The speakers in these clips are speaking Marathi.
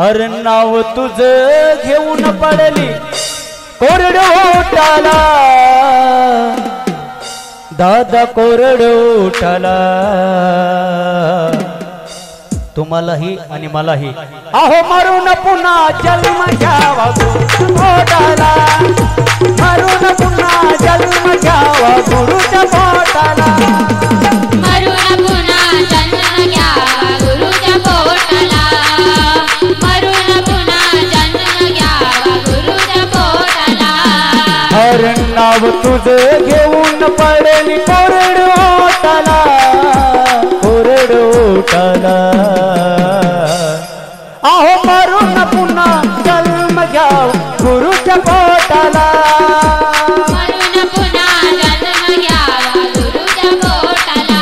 हर नाव तुझं घेऊन पडली कोरडोटाला दादा कोरडोटाला तुम्हालाही आणि मलाही अहो मरून पुन्हा जन्म घ्यावा पोटाला मरून पुन्हा जन्म घ्यावा गुरुच्या पोटाला मरून पुन्हा जन्म घ्यावा गुरुच्या पोटाला मरून पुन्हा जन्म घ्यावा गुरुच्या पोटाला हर नाव तुझं घेऊन पडेल कोरडोटाला कोरडोटाला अहो मरून पुन्हा जन्म घ्याव गुरुच्या पोटाला मरून पुन्हा जन्म घ्यावा गुरुच्या पोटाला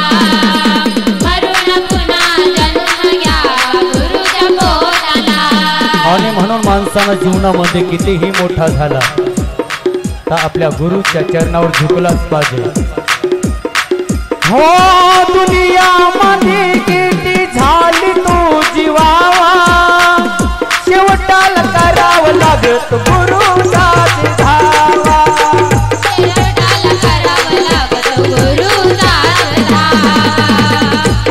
मरून पुन्हा जन्म घ्यावा गुरुच्या पोटाला आणि म्हणून माणसानं जीवनामध्ये कितीही मोठा झाला तर आपल्या गुरुच्या चरणावर झुकलाच पाहिजे हो दुनियामध्ये किती झाली तू जीवावा शेवटाला करावं लागत गुरुचाच धावा शेवटाला करावं लागत गुरुचाच धावा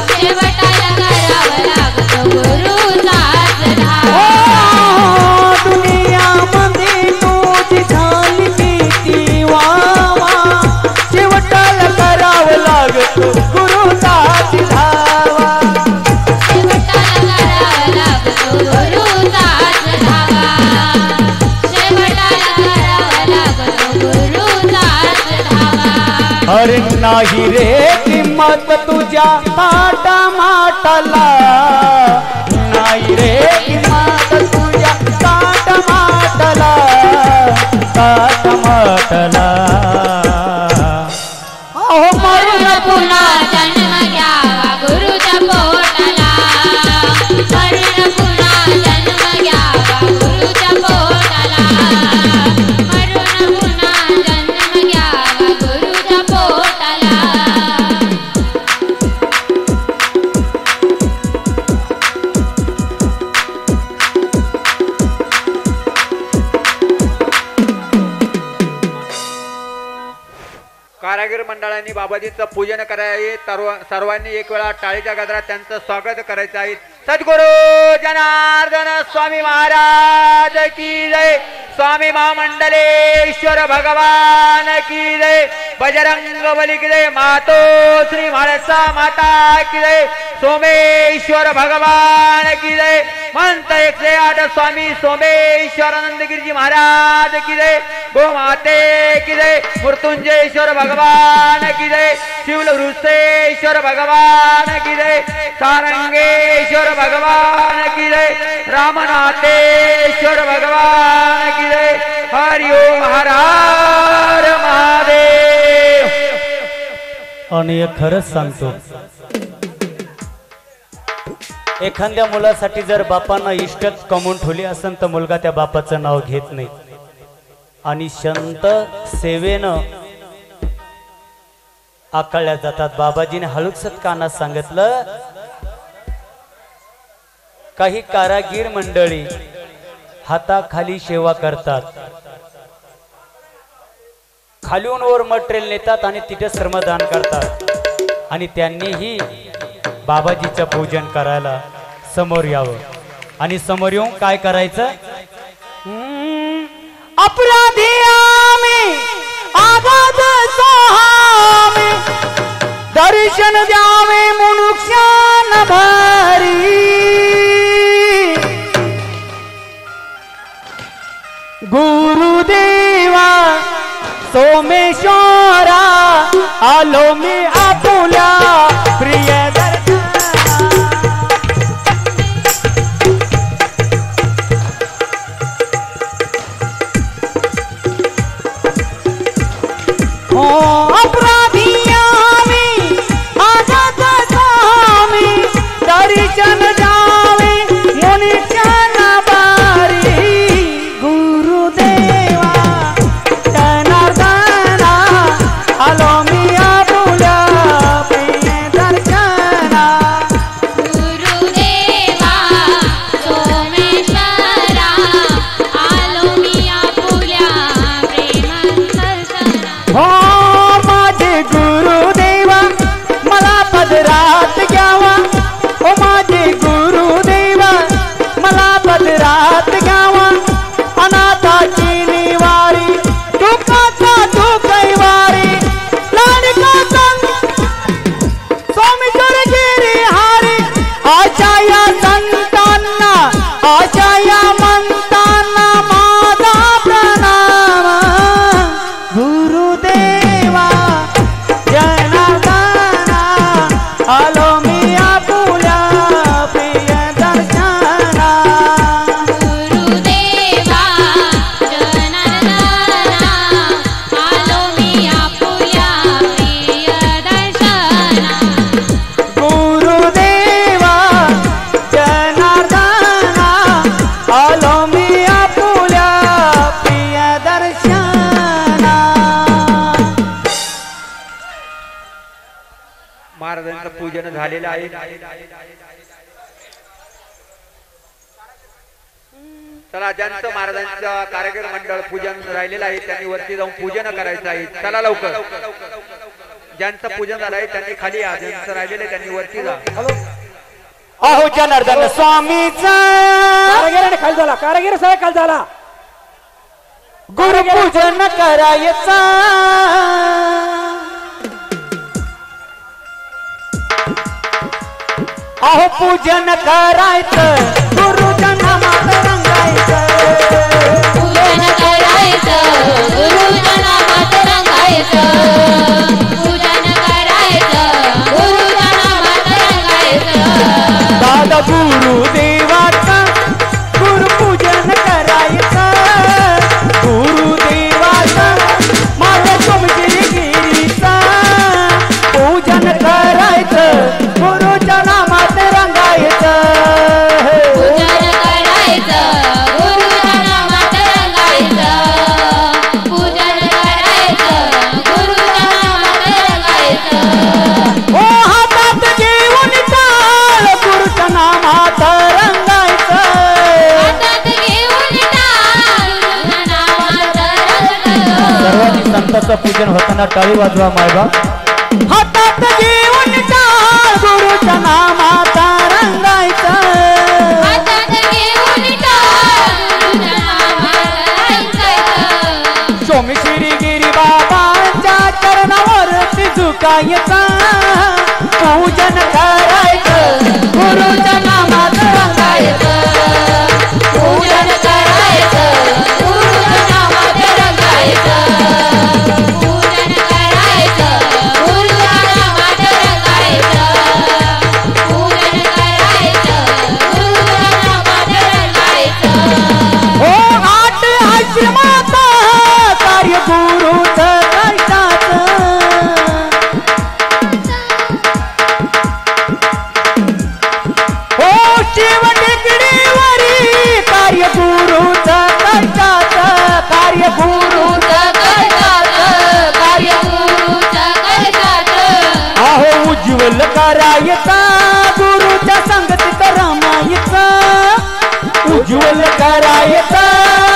शेवटाला करावं लागत गुरुचाच धावा हो दुनियामध्ये तुझी झाली किती वावा शेवटाला करावं लागत गुरुचाच धावा शेवटाला करावं लागत गुरुचाच धावा शेवटाला करावं लागत गुरुचाच धावा अरे नाही रे किंमत तुझ्या ताटा माटाला नाही रे किंमत तुझ्या ताटा माटाला ताटा माटाला अहो मरून पुन्हा जन्म घ्यावा गुरुच्या पोटाला मरून पुन्हा जन्म घ्यावा गुरुच्या पोटाला मरून पुन्हा जन्म घ्यावा गुरुच्या पोटाला कारागीर मंडळांनी बाबाजींचं पूजन करावे सर्वांनी एक वेळा टाळीच्या गजरात त्यांचं स्वागत करायचं आहे सद्गुरु जनार्दन स्वामी महाराज की जय स्वामी महामंडलेश्वर भगवान की जय बजरंग बली की जय मातो श्री म्हाळसा माता की जय सोमेश्वर भगवान की जय मंत्र 108 स्वामी सोमेश्वरानंद गिरिजी महाराज की जय गोमाते की जय मृत्युंजयेश्वर भगवान की जय शिवलवृषेश्वर भगवान की जय सारंगेश्वर भगवान की जय रामनाथेश्वर भगवान की जय हरि ओम हर हर महादेव। आणि एक खरंच सांगतो एखाद्या मुलासाठी जर बापांना इष्टच कमवून ठेवली असेल तर मुलगा त्या बापाचं नाव घेत नाही आणि संत सेवेनं आकळल्या जातात। बाबाजीने हळूकसत कानात सांगितलं काही कारागीर मंडळी हाताखाली सेवा करतात खालून वर मटेरियल नेतात आणि तिथे श्रमदान करतात आणि त्यांनीही बाबाजीचं पूजन करायला समोर यावं आणि समोर येऊन काय करायचं अपराधी आम्ही आगाध सोहामी दर्शन द्यावे मनुष्यान भारी गुरुदेवा सोमेश्वरा आलो मी आपुल्या प्रिय अपराधी आम्ही आगाध स्वामी दर्शन द्यावे मनुष्यान भारी गुरुदेवा जनार्दना आलो मी आपुल्या प्रिय दर्शना गुरुदेवा सोमेश्वरा दर्शना महाराजांचं पूजन झालेलं आहे. चला ज्यांचं महाराजांचं कारागीर मंडळ पूजन राहिलेलं आहे त्यांनी वरती जाऊन पूजन करायचं आहे. चला लवकर. ज्यांचं पूजन झालं आहे त्यांनी खाली या, ज्यांचं राहिलेलं आहे त्यांनी वरती जा. अहो जनार्दन स्वामीचा कारागिराने खाली झाला, कारागीर साहेब खाली झाला. गुरुपूजन करायचा अहो पूजन करायचं गुरुच्या नामात रंगायचं. पूजन करायचं गुरुच्या नामात रंगायचं. पूजन करायचं गुरुच्या नामात रंगायचं. दादा गुरुदेवाचा गुरुपूजन करायचं. गुरुदेवाचा माझ्या सोमगिरीचा पूजन करायचं गुरुच्या नामात रंगायचं. पूजन करायचं गुरुच्या नामात रंगायचं. पूजन करायचं गुरुच्या नामात रंगायचं. ओ हातात घेऊन टाळ गुरुच्या नामात रंगायचं. हातात घेऊन टाळ गुरुच्या नामात रंगायचं. सर्वांनी संतांचं पूजन होताना टाळी वाजवा मायबाप. हातात घेऊन टाळ गुरुच्या नामात रंगायचं. हातात घेऊन टाळ गुरुच्या नामात रंगायचं. स्वामी श्री गिरी बाबांच्या चरणावरती झुकायचा पूजन करायचं गुरुच्या नामात रंगायचं. पूजन करायचं गुरुच्या नामात रंगायचं. पूजन करायचं गुरुच्या नामात रंगायचं. पूजन करायचं गुरुच्या नामात रंगायचं. हो आठ आश्रमाचा कार्य गुरुचं कष्टाचं. हो शिव टेकडीवरी कार्य गुरुचं कष्टाचं. कार्य गुरुचं कष्टाचं. कार्य गुरुच्या कष्टाचं. अहो उज्ज्वल करायचा गुरुच्या संगतीत रमायचा. उज्ज्वल करायचा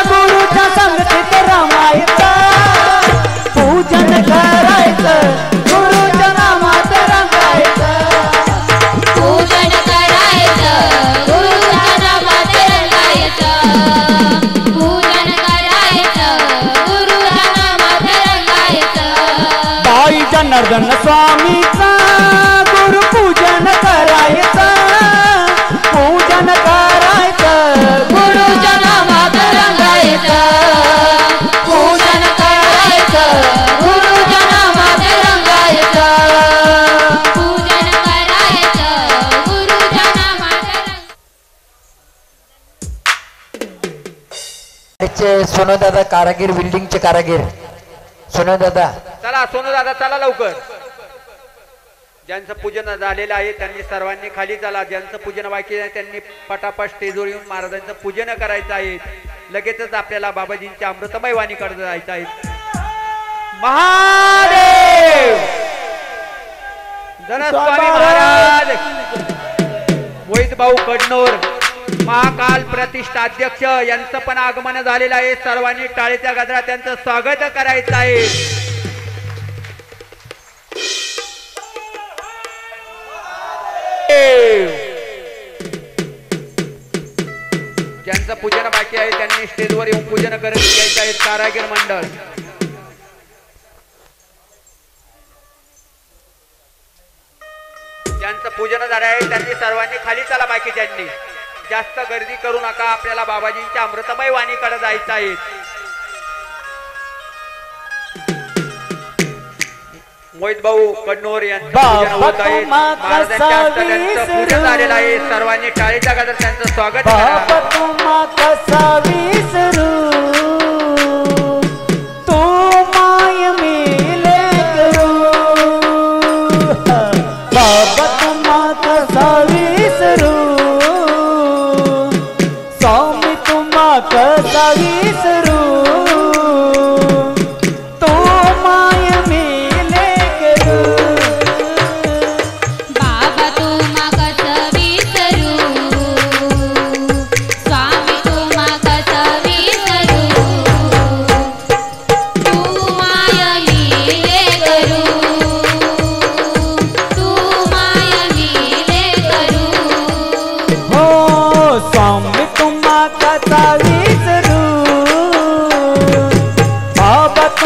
गुरुच्या संगतीत रमायचा. पूजन करायचं गुरुच्या नामात रंगायचं. पूजन करायचं गुरुच्या नामात रंगायचं. पूजन करायचं गुरुच्या नामात रंगायचं. बाई जनार्दन स्वामीचा गुरुपूजन करायचं. पूजन करायचं गुरुच्या नामात रंगायचं. पूजन करायचं गुरुच्या नामात रंगायचं. पूजन करायचं गुरुच्या नामात सोनदादा कारागीर, बिल्डिंगचे कारागीर सोनदादा. चला सोनू दादा चला लवकर. ज्यांचं पूजन झालेलं आहे त्यांनी सर्वांनी खाली चला. ज्यांचं पूजन बाकी आहे त्यांनी पटापट स्टेजवर येऊन महाराजांचं पूजन करायचं आहे. लगेचच आपल्याला बाबाजींच्या अमृतमय वाणीकडे जायचं आहे. महादेव जनस्वामी महाराज वैद भाऊ कडनोर महाकाल प्रतिष्ठाध्यक्ष यांचं पण आगमन झालेलं आहे. सर्वांनी टाळीच्या गजरात त्यांचं स्वागत करायचं आहे. ज्यांचं पूजन बाकी आहे त्यांनी स्टेजवर येऊन पूजन करत घ्यायचं आहे. कारागीर मंडळ ज्यांचं पूजन झालं आहे त्यांनी सर्वांनी खाली चला. बाकीच्यांनी जास्त गर्दी करू नका. आपल्याला बाबाजींच्या अमृतमय वाणीकडे जायचं आहे. मोहित भाऊ कडनोर यांचं पूजन होत आहे. महाराजांच्या हस्ते त्यांचं पूजन झालेलं आहे. सर्वांनी टाळीच्या गजरात त्यांचं स्वागत करा. बाबा तुम्हा कसा विसरू तू माय मेले करू. बाबा तुम्हा कसा विसरू स्वामी तुम्हा कसा विसरू.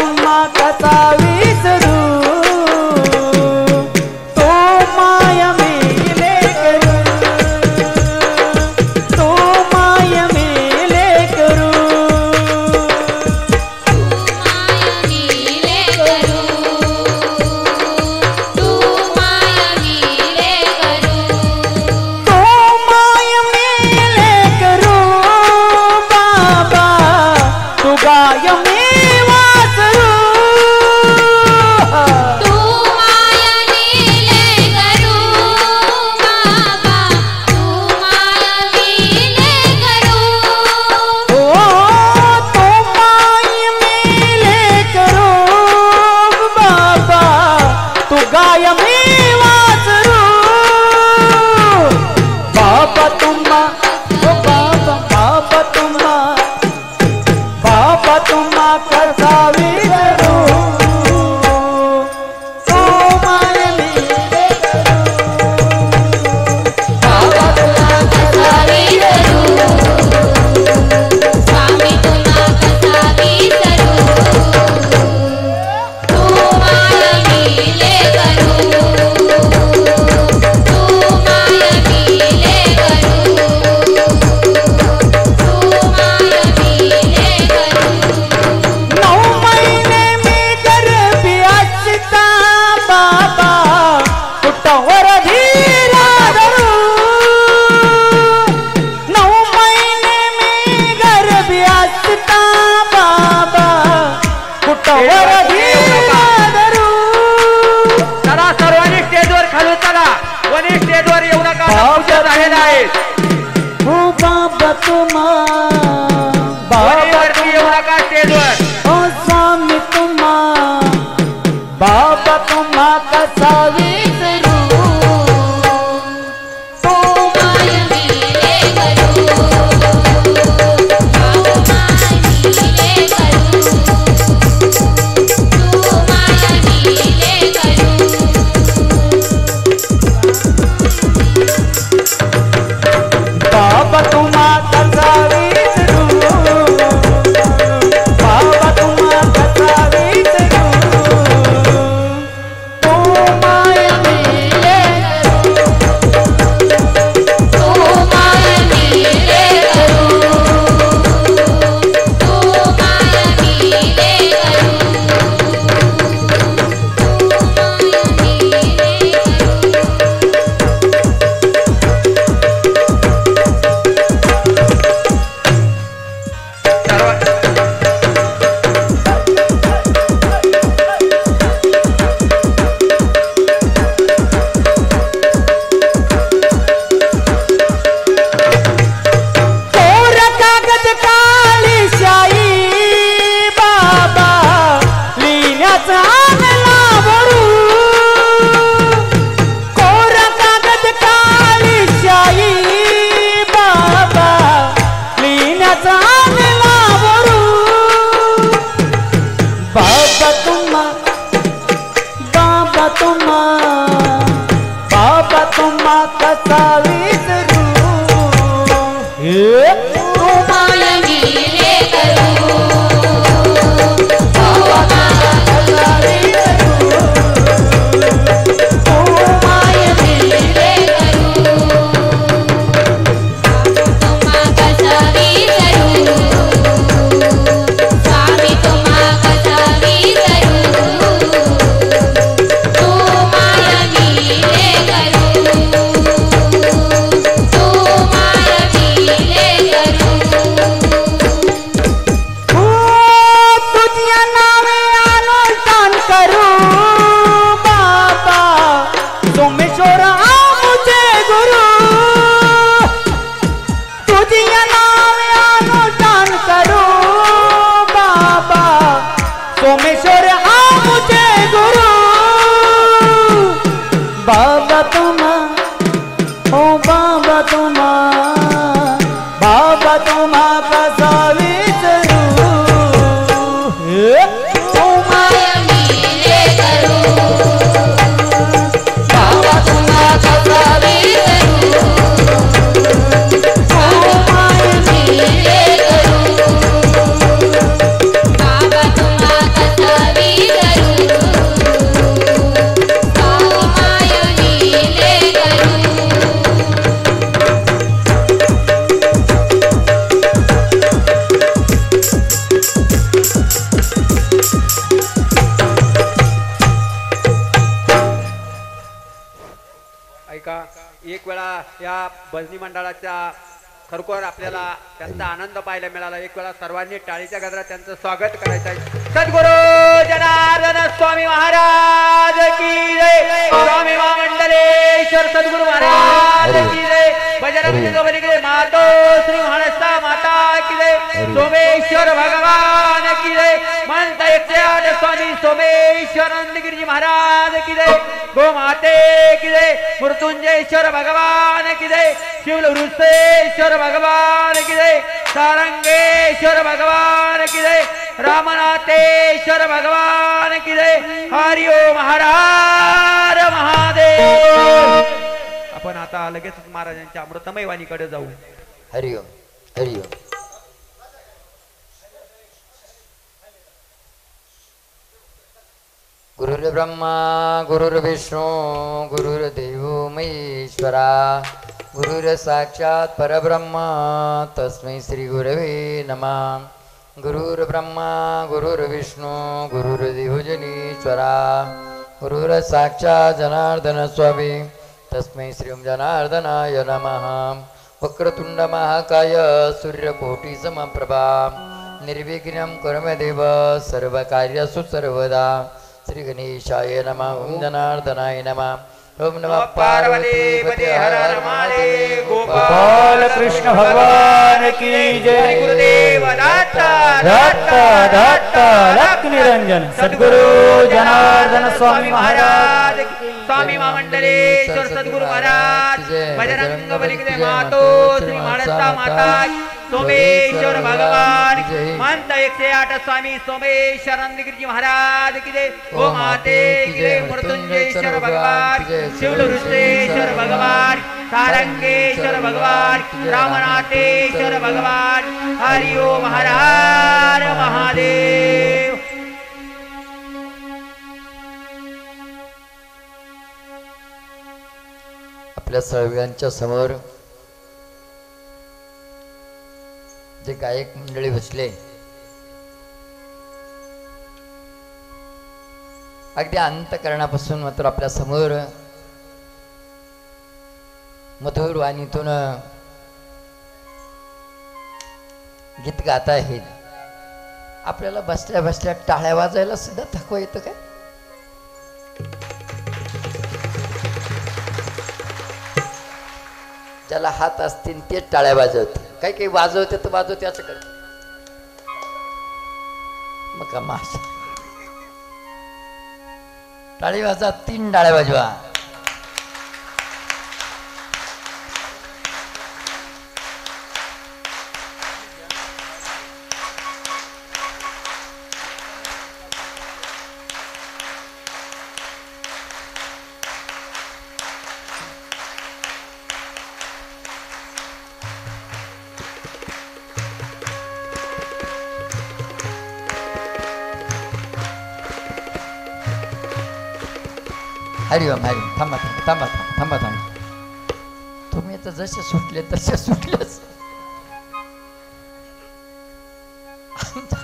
तुम्हा कसा विसरू तो माया मेले करू तो माया मेले करू माया मिले करू तू माया मिले करू तो माया मेले करू बाबा तू गाय में वासरू तू माया मिले करू बाबा तू माया मिले करू ओ तो माय मेले करू बाबा तू गाय में वासरू बाबा तुम्हा ओ बाबा तुम्हा कसा विसरू तो माय मेले बाबा तुला कसा विसरू स्वामी तुला कसा विसरू तू माया मिले करू तू माया मिले करू तू माया मिले करू 9 महिने मी गर्भी असता बाबा कुटावर धीरा धरू 9 महिने मी गर्भी असता बाबा कुटावर धीरा धरू चला सर्वांनी स्टेजवर खालून चला कोणी स्टेजवर येऊ नका आता पूजा झालेला आहे हो बाबा तुम्हा कोणी बाबा वरती येऊ नका स्टेजवर ओ स्वामी तुम्हा बाबा तुम्हा कसा विसरू तू माया मिले करू बाबा माया मिले करू तू माया मिले करू बाबा तुम्हा कसा विसरू बाबा तुम्हा कसा विसरू तो माया मेले तू माया मिले करू तू माया मिले करू कोर कागद काली शाई बाबा लिहिण्याचा आणला वरू कोर कागद काली शाई बाबा लिहिण्याचा आणला वरू बाबा तुम्हा कसा विसरू तू माया मिले करू तू माया मिले करू तुम्हा कसा विसरू स्वामी तुम्हा कसा विसरू तू माया मिले करू तू माया मिले करू हो तुझ्या नावे अनुष्ठान करू बाबा सोमेश्वर मुझे गुरु तुझ्या नावे अनुष्ठान करू बाबा सोमेश्वर मुझे गुरु बाबा तुम्हा ओ बाबा तुम्हा कसा विसरू तू माया मिले करू बाबा तुम्हा कसा विसरू तू माया मिले करू बाबा तुम्हा कसा ऐका एक वेळा या भजनी मंडळाच्या खरोखर आपल्याला त्यांचा आनंद पाहायला मिळाला. एक वेळा सर्वांनी टाळीच्या गजरात त्यांचं स्वागत करायचं आहे. सद्गुरु जनार्दन स्वामी महाराज की जय. स्वामी महामंडलेश्वर सद्गुरु महाराज की जय. बजरंग बली की मातो श्री महाराष्ट्र माता की जय. सोमेश्वर भगवान की जय. मंत 108 स्वामी सोमेश्वर नंदगिरी महाराज की जय. गो माते की जय. मृत्युंजयेश्वर भगवान की जय. शिवलुरुसेश्वर भगवान की जय. सारंगेश्वर भगवान की जय. रामनाथेश्वर भगवान की जय. हरि ओम हर हर महादेव. आपण आता लगेच महाराजांच्या अमृतमय वाणीकडे जाऊ. हरिओम हरिओम. गुरुर्ब्रह्मा गुरुर्विष्णू गुरुर्देव महेश्वरा गुरुर साक्षात परब्रह्म तस्मै श्री गुरवे नमः. गुरुर्ब्रह्मा गुरुर्विष्णू गुरुर्देव जनीश्वरा गुरुर साक्षात जनार्दन स्वामी तस्मै श्री जनार्दनाय नमः. वक्रतुंड महाकाय सूर्यकोटि समप्रभा निर्विघ्नं कुर्मदेव सर्वकार्यसु सर्वदा. श्री गणेशाय नमः. ओम जनार्दनाय नमः. ओम नमः पार्वती हर हर महादेव. गोपाल कृष्ण भगवान की जय. गुरुदेव दत्त लक्ष्मी निरंजन सद्गुरु जनार्दन स्वामी महाराज की. स्वामी महामंडलेश्वर सद्गुरु महाराज. बजरंग बली की मातो श्री महाराष्ट्र माता. सोमेश्वर भगवान मंत 108 स्वामी सोमेश्वर नंदगिरी महाराज की जय. गो माते की जय. मृत्युंजयेश्वर भगवान. शिवलुरुसेश्वर भगवान. सारंगेश्वर भगवान. रामनाथेश्वर भगवान. हरि ओम हर हर महादेव. आपल्या सर्वांच्या समोर जे गायक मंडळी बसले, अगदी अंतकरणापासून मात्र आपल्या समोर मधुर वाणीतून गीत गात आहेत. आपल्याला बसल्या बसल्या टाळ्या वाजायला सुद्धा थकवा येतं काय? ज्याला हात असतील तेच टाळ्या वाजवते. काही काही वाजवते तर वाजवते असं करते. मग का माश टाळी वाजा. 3 टाळ्या वाजवा. हरिओम हरिओम. थांबा थांबा थांबा थांबा थांबा. तुम्ही तर जसे सुटले तसे सुटलेच.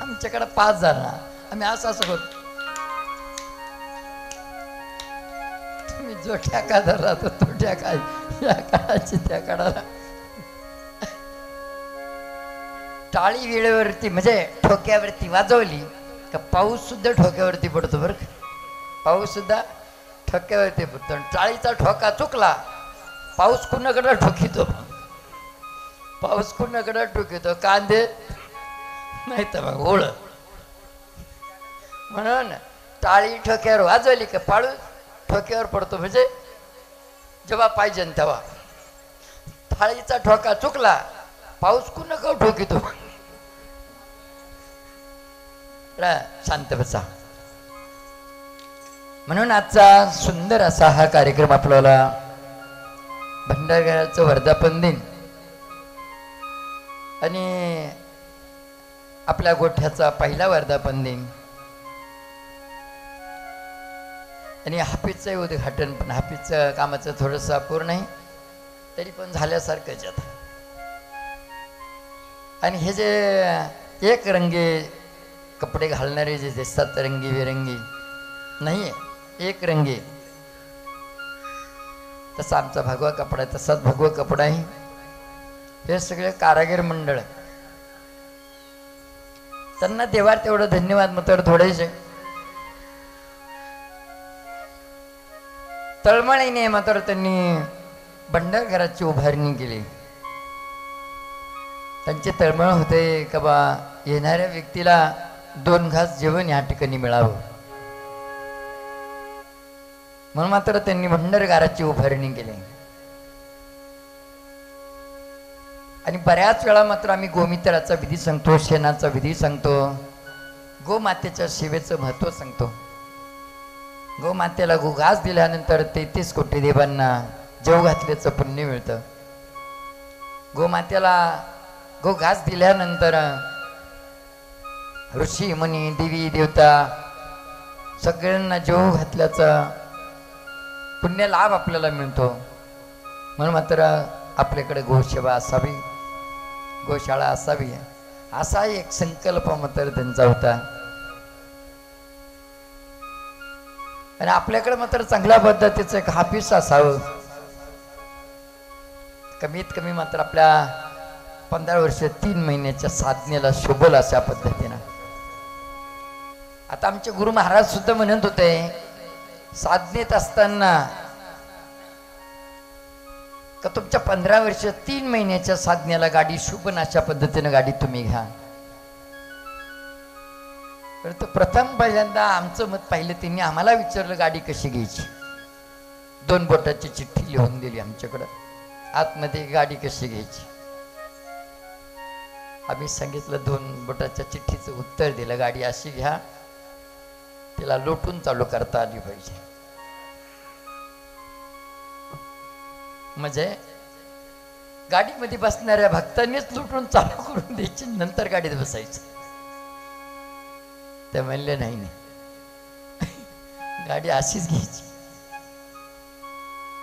आमच्याकडे 5 जण आम्ही असं करतो. तुम्ही जो ठ्याका धरला तर तो ठ्याका या काळाची त्या काळाला. टाळी वेळेवरती म्हणजे ठोक्यावरती वाजवली का पाऊस सुद्धा ठोक्यावरती पडतो बरं का. पाऊस सुद्धा ठोक्यावरती पडतो. टाळीचा ठोका चुकला पाऊस कुणाकडे ठोकितो. पाऊस कुणाकडे ठोकितो. कांदे नाही तर मग ओळ. म्हणून टाळी ठोक्यावर वाजवली का पाऊस ठोक्यावर पडतो. म्हणजे जेव्हा पाहिजे तेव्हा. टाळीचा ठोका चुकला पाऊस कुणाकडे ठोकितो. शांत बसा. म्हणून आजचा सुंदर असा हा कार्यक्रम आपल्याला भंडारगडाचं वर्धापन दिन आणि आपल्या गोठ्याचा पहिला वर्धापन दिन आणि हाफिजचं उद्घाटन. पण हाफिजचं कामाचं थोडंसं अपूर्ण आहे तरी पण झाल्यासारखंच आता. आणि हे जे एक रंगी कपडे घालणारे जे दिसतात रंगी बिरंगी नाही आहे. एक रंगी तसा आमचा भगवा कपडा आहे, तसाच भगवा कपडा आहे. हे सगळे कारागीर मंडळ आहे. त्यांना देवा तेवढं धन्यवाद मात्र थोडेसे. तळमळीने मात्र त्यांनी भंडार घराची उभारणी केली. त्यांची तळमळ होते का बा येणाऱ्या व्यक्तीला 2 घास जेवण या ठिकाणी मिळावं, म्हणून मात्र त्यांनी भंडारघराची उभारणी केली. आणि बऱ्याच वेळा मात्र आम्ही गोमित्राचा विधी सांगतो, शेणाचा विधी सांगतो, गोमातेच्या सेवेचं महत्त्व सांगतो. गोमातेला गोघास दिल्यानंतर 33 कोटी देवांना जेव घातल्याचं पुण्य मिळतं. गोमातेला गोघास दिल्यानंतर ऋषी मुनी देवी देवता सगळ्यांना जेव घातल्याचा पुण्य लाभ आपल्याला मिळतो. म्हणून मात्र आपल्याकडे गोसेवा असावी, गोशाळा असावी, असा एक संकल्प मात्र त्यांचा होता. आणि आपल्याकडे मात्र चांगल्या पद्धतीचं एक ऑफिस असावं. कमीत कमी मात्र आपल्या 15 वर्ष 3 महिन्याच्या साधनेला शोभल अशा पद्धतीनं. आता आमचे गुरु महाराज सुद्धा म्हणत होते, साधनेत असताना का तुमच्या 15 वर्ष 3 महिन्याच्या साधनेला गाडी शोभन अशा पद्धतीनं गाडी तुम्ही घ्या. परंतु प्रथम पहिल्यांदा आमचं मत पाहिलं, त्यांनी आम्हाला विचारलं गाडी कशी घ्यायची. 2 बोटाची चिठ्ठी लिहून दिली आमच्याकडं, आतमध्ये गाडी कशी घ्यायची. आम्ही सांगितलं 2 बोटाच्या चिठ्ठीचं उत्तर दिलं, गाडी अशी घ्या, तिला लोटून चालू करता आली पाहिजे. म्हणजे गाडीमध्ये बसणाऱ्या भक्तांनीच लुटून चालू करून द्यायची, नंतर गाडीत बसायचं. ते म्हणले नाही नाही, गाडी अशीच घ्यायची.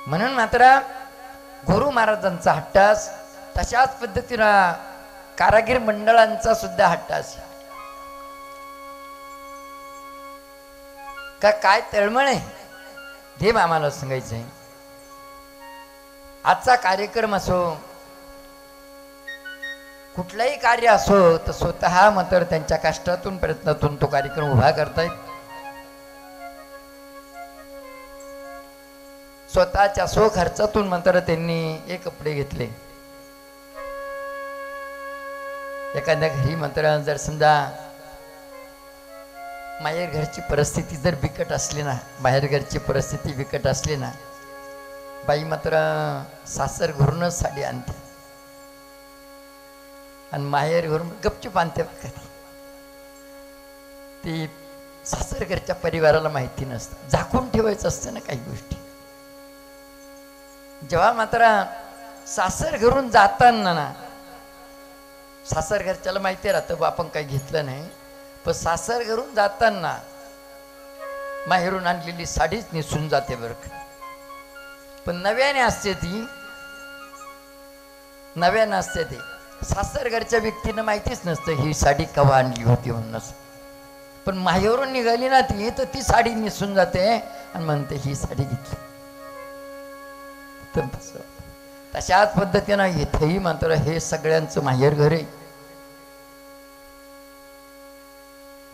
म्हणून मात्र गुरु महाराजांचा हट्टास, तशाच पद्धतीनं कारागीर मंडळांचा सुद्धा हट्टास. काय तळमळ आहे हे आम्हाला सांगायचंय. आजचा कार्यक्रम असो, कुठलाही कार्य असो, तर स्वतः मात्र त्यांच्या कष्टातून प्रयत्नातून तो कार्यक्रम उभा करतायत. स्वतःच्या स्व खर्चातून मात्र त्यांनी हे कपडे घेतले. एखाद्या घरी मात्र जर समजा माहेर घरची परिस्थिती जर बिकट असली ना, बाहेर घरची परिस्थिती बिकट असली ना, बाई मात्र सासर घरूनच साडी आणते आणि माहेर घरून गपचूप आणते. ती सासर घरच्या परिवाराला माहिती नसतं, झाकून ठेवायचं असतं ना काही गोष्टी. जेव्हा मात्र सासर घरून जाताना ना, सासर घरच्याला माहिती राहतं बा आपण काही घेतलं नाही, पण सासर घरून जाताना माहेरून आणलेली साडीच नेसून जाते बरं का. पण नव्याने असते ती, नव्यानं असते ते. सासर घरच्या व्यक्तीनं माहितीच नसतं ही साडी केव्हा आणली होती म्हणून. पण माहेरून निघाली ना ती, तर ती साडी नेसून जाते आणि म्हणते ही साडी घेतली. तशाच पद्धतीनं इथेही मात्र हे सगळ्यांचं माहेर घर आहे.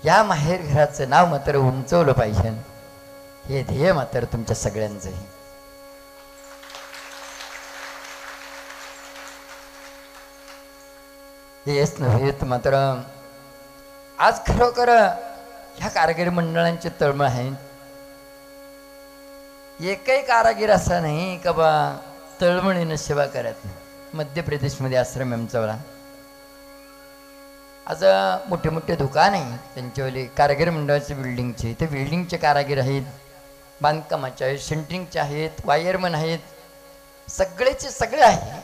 या माहेर घराचं नाव मात्र उंचवलं पाहिजे, हे ध्येय मात्र तुमच्या सगळ्यांचं आहे. हेच नव्हे तर मात्र आज खरोखर ह्या कारागीर मंडळांचे तळमळ आहेत. एकही कारागीर असा नाही का बा तळमळीनं सेवा करत नाही. मध्य प्रदेशमध्ये आश्रम आमचा, आज मोठे मोठे दुकान आहे त्यांच्यावाले कारागीर मंडळाचे बिल्डिंगचे. ते बिल्डिंगचे कारागीर आहेत, बांधकामाचे आहेत, सेंटरिंगचे आहेत, वायरमन आहेत, सगळेचे सगळे आहेत.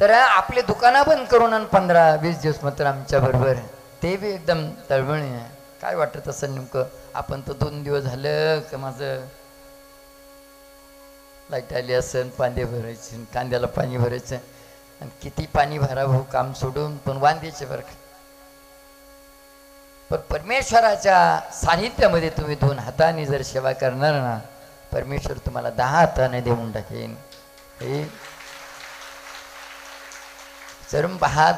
तर आपले दुकानं बंद करून आणि 15-20 दिवस मात्र आमच्या बरोबर, ते बी एकदम तळमळीने. काय वाटत असं नेमकं, आपण तर 2 दिवस झालं का माझं लाईट आली असेल, पाणी भरायचे, कांद्याला पाणी भरायचं, आणि किती पाणी भरावं काम सोडून, पण वांद्याचे बरं का. पण परमेश्वराच्या सानिध्यामध्ये तुम्ही 2 हाताने जर सेवा करणार ना, परमेश्वर तुम्हाला 10 हाताने देऊन टाकेन. हे सर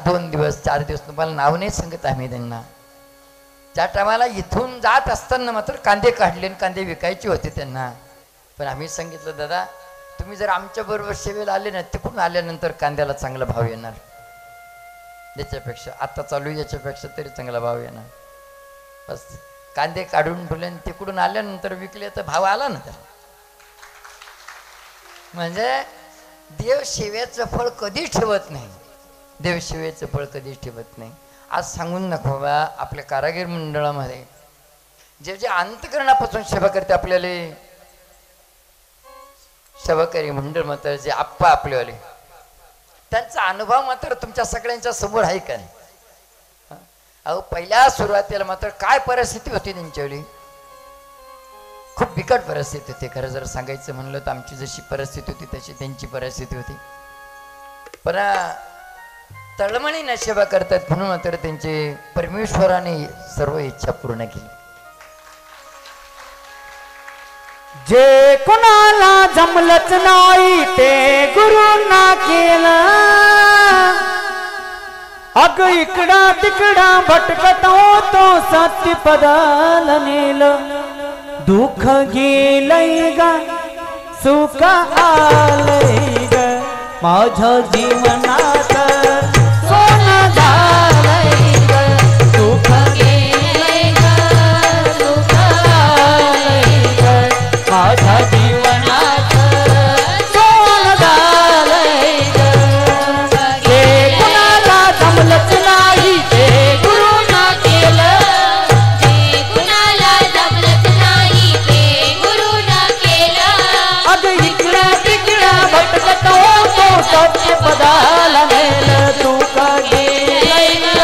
2 दिवस 4 दिवस तुम्हाला नाव नाही सांगत आम्ही त्यांना. त्या टायमाला इथून जात असताना मात्र कांदे काढले आणि कांदे विकायचे होते त्यांना. पण आम्ही सांगितलं दादा तुम्ही जर आमच्या बरोबर सेवेला आले ना तिकडून आल्यानंतर कांद्याला चांगला भाव येणार. याच्यापेक्षा आता चालू याच्यापेक्षा तरी चांगला भाव येणार. बस कांदे काढून ठेवले आणि तिकडून आल्यानंतर विकले तर भाव आला ना त्याला. म्हणजे देवसेवेचं फळ कधीच ठेवत नाही. देवसेवेचं फळ कधीच ठेवत नाही. आज सांगून नको बाबा आपल्या कारागीर मंडळामध्ये जे जे अंतकरणापासून सेवा करते आपल्याला सेवाकारी मंडळ मात्र जे आप्पा आपलेवाले त्यांचा अनुभव मात्र तुमच्या सगळ्यांच्या समोर आहे का नाही. अहो पहिल्या सुरुवातीला मात्र काय परिस्थिती होती त्यांच्यावेळी. खूप बिकट परिस्थिती होती. खरं जर सांगायचं म्हणलं तर आमची जशी परिस्थिती होती तशी त्यांची परिस्थिती होती. पण तळमळीने सेवा करतात म्हणून मात्र त्यांची परमेश्वराने सर्व इच्छा पूर्ण केली. जे कोणाला जमलंच नाही ते गुरुंना केलं. अग इकडा तिकडा भटकत होतो सत्य पदाला नेलं. दुःख गेलंय ग सुख आलंय ग माझ्या जीवनात सोनं झालंय ग. सुख गेलंय ग सुख आलंय ग माझ्या जीवनात सोनं झालंय ग. ते कुणाला जमलंच नाही ते गुरुना केलं. जे कुणाला जमलंच नाही ते गुरुना केलं. अग इकडा तिकडा भटकत होतो सत्य पदाला नेलं. दुःख गेलंय ग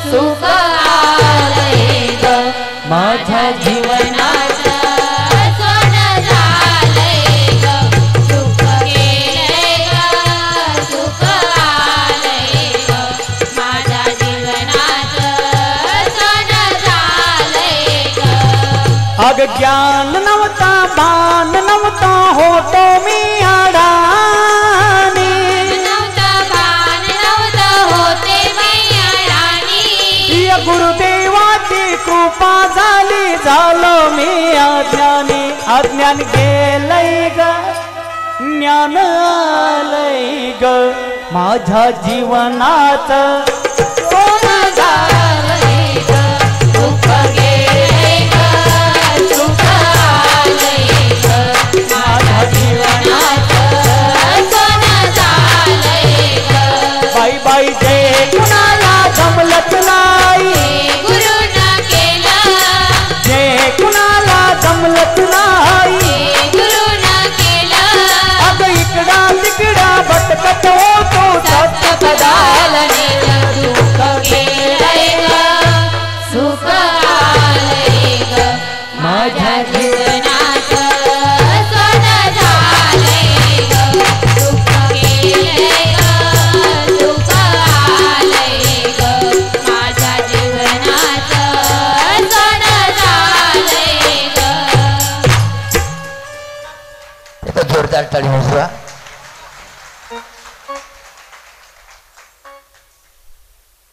सुख आलंय ग माझ्या जीवनात सोनं झालंय ग. सुख गेलंय ग सुख आलंय ग माझ्या जीवनात सोनं झालंय ग. अग ज्ञान नव्हता भान नव्हता होतो मी अडाणी. नव्हता भान नव्हतं होते मी अडाणी. या गुरुदेवाची कृपा झाली झालो मी अज्ञानी. अज्ञान गेलंय ग ज्ञान आलंय ग माझ्या जीवनात सोनं झालंय ग. सुख गेलंय ग सुख आलंय ग माझ्या जीवनात सोनं झालंय ग. बाई बाई जे कुणाला जमलंच नाही ते गुरुना केलं. जे कुणाला जमलंच नाही ते गुरुना केलं. अग इकडा तिकडा भटकत होतो सत्य पदाला नेलं. दुःख गेलंय ग सुख आलंय ग माझ्या जीवनात सोनं झालंय ग. सुख गेलंय ग सुख आलंय ग माझ्या जीवनात सोनं झालंय ग. एकदा जोरदार टाळी वाजवा.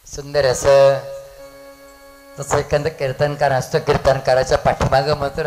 सुंदर असं तसं एखादं कीर्तनकार असतो. कीर्तनकाराच्या पाठीमागं मात्र